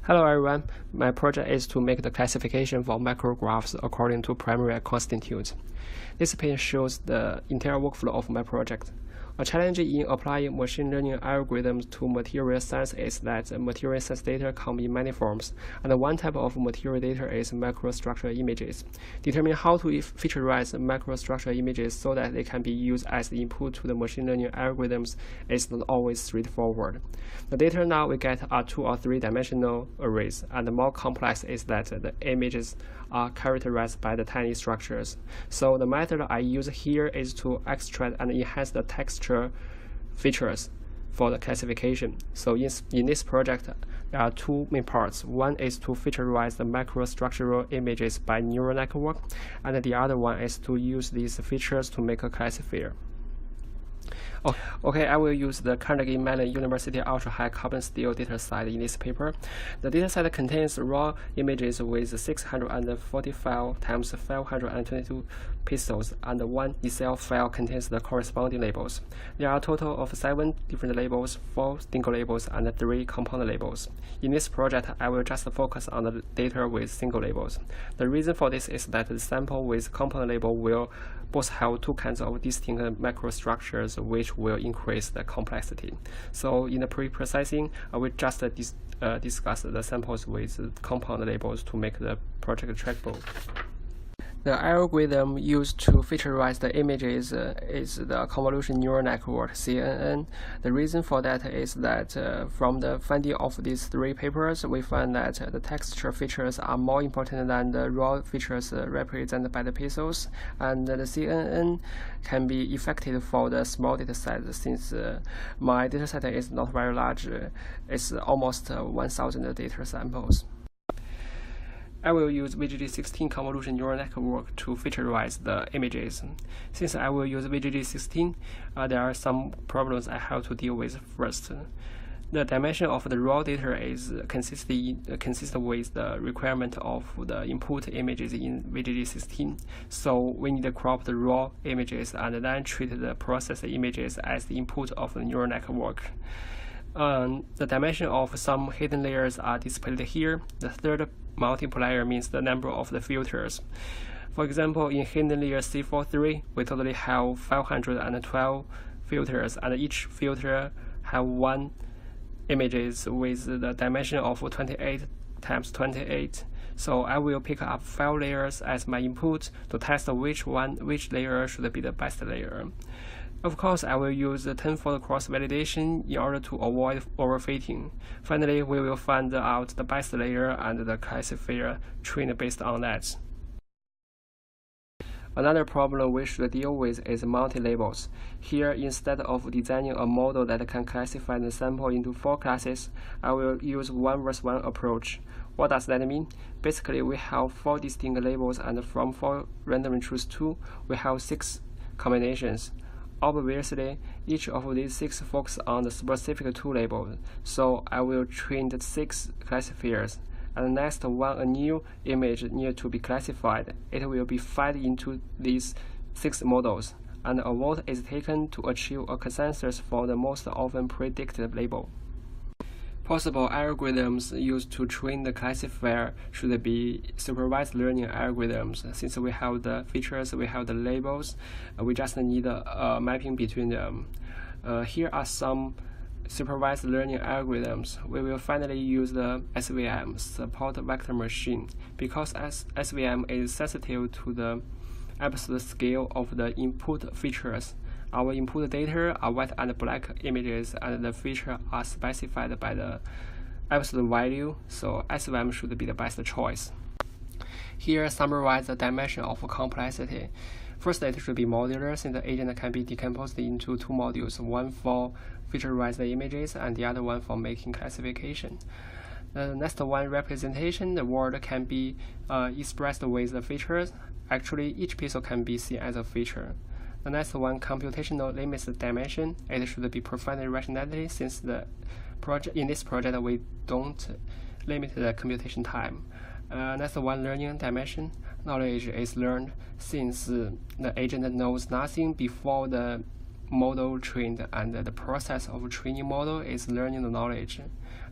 Hello everyone, my project is to make the classification for macrographs according to primary constituents. This page shows the entire workflow of my project. A challenge in applying machine learning algorithms to material science is that material science data come in many forms, and one type of material data is macrostructure images. Determining how to featureize macrostructure images so that they can be used as the input to the machine learning algorithms is not always straightforward. The data now we get are 2 or 3 dimensional arrays, and the more complex is that the images are characterized by the tiny structures. So the method I use here is to extract and enhance the texture features for the classification. So in this project, there are 2 main parts. One is to featureize the macrostructural images by neural network, and the other one is to use these features to make a classifier. Okay, I will use the Carnegie Mellon University ultra-high carbon steel dataset in this paper. The dataset contains raw images with 645 times 522 pixels, and one Excel file contains the corresponding labels. There are a total of 7 different labels, 4 single labels, and 3 compound labels. In this project, I will just focus on the data with single labels. The reason for this is that the sample with compound label will both have 2 kinds of distinct macrostructures, which will increase the complexity. So in the pre-processing, I will just discuss the samples with compound labels to make the project trackable. The algorithm used to featureize the images is the convolution neural network, CNN. The reason for that is that from the finding of these 3 papers, we find that the texture features are more important than the raw features represented by the pixels, and the CNN can be effective for the small dataset since my dataset is not very large. It's almost 1,000 data samples. I will use VGG16 convolution neural network to featureize the images. Since I will use VGG16, there are some problems I have to deal with first. The dimension of the raw data is consistent with the requirement of the input images in VGG16. So we need to crop the raw images and then treat the processed images as the input of the neural network. The dimension of some hidden layers are displayed here. The third multiplier means the number of the filters. For example, in hidden layer C43, we totally have 512 filters, and each filter have 1 images with the dimension of 28 times 28. So I will pick up 5 layers as my input to test which layer should be the best layer. Of course, I will use the tenfold cross-validation in order to avoid overfitting. Finally, we will find out the best layer and the classifier trained based on that. Another problem we should deal with is multi-labels. Here, instead of designing a model that can classify the sample into 4 classes, I will use 1 versus 1 approach. What does that mean? Basically, we have 4 distinct labels, and from 4 randomly choose 2, we have 6 combinations. Obviously, each of these 6 focus on the specific 2 labels, so I will train the 6 classifiers. And next, when a new image needs to be classified, it will be fed into these 6 models, and a vote is taken to achieve a consensus for the most often predicted label. Possible algorithms used to train the classifier should be supervised learning algorithms. Since we have the features, we have the labels, we just need a mapping between them. Here are some supervised learning algorithms. We will finally use the SVM, support vector machine, because SVM is sensitive to the absolute scale of the input features. Our input data are white and black images, and the features are specified by the absolute value, so SVM should be the best choice. Here, summarize the dimension of complexity. First, it should be modular, since the agent can be decomposed into 2 modules, one for featureize the images and the other one for making classification. The next one, representation. The word can be expressed with the features. Actually, each pixel can be seen as a feature. The next one, computational limits the dimension. It should be profound rationality, since in this project we don't limit the computation time. Next one, learning dimension. Knowledge is learned, since the agent knows nothing before the model trained, and the process of training model is learning the knowledge.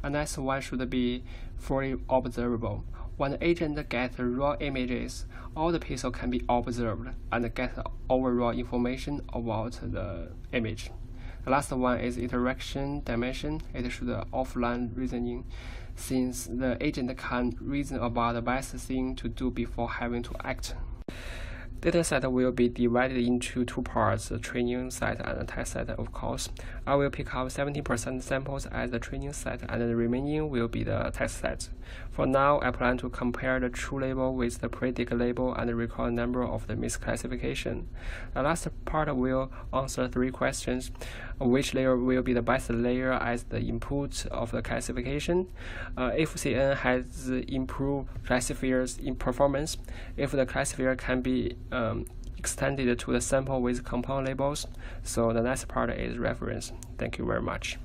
and next one should be fully observable. When the agent gets raw images, all the pixels can be observed and get overall information about the image. The last one is interaction dimension. It should offline reasoning, since the agent can reason about the best thing to do before having to act. Dataset will be divided into two parts, the training set and the test set, of course. I will pick up 70% samples as the training set, and the remaining will be the test set. For now, I plan to compare the true label with the predict label and record the number of the misclassification. The last part will answer 3 questions. Which layer will be the best layer as the input of the classification? If CN has improved classifiers in performance, if the classifier can be extended to the sample with compound labels. So the next part is reference. Thank you very much.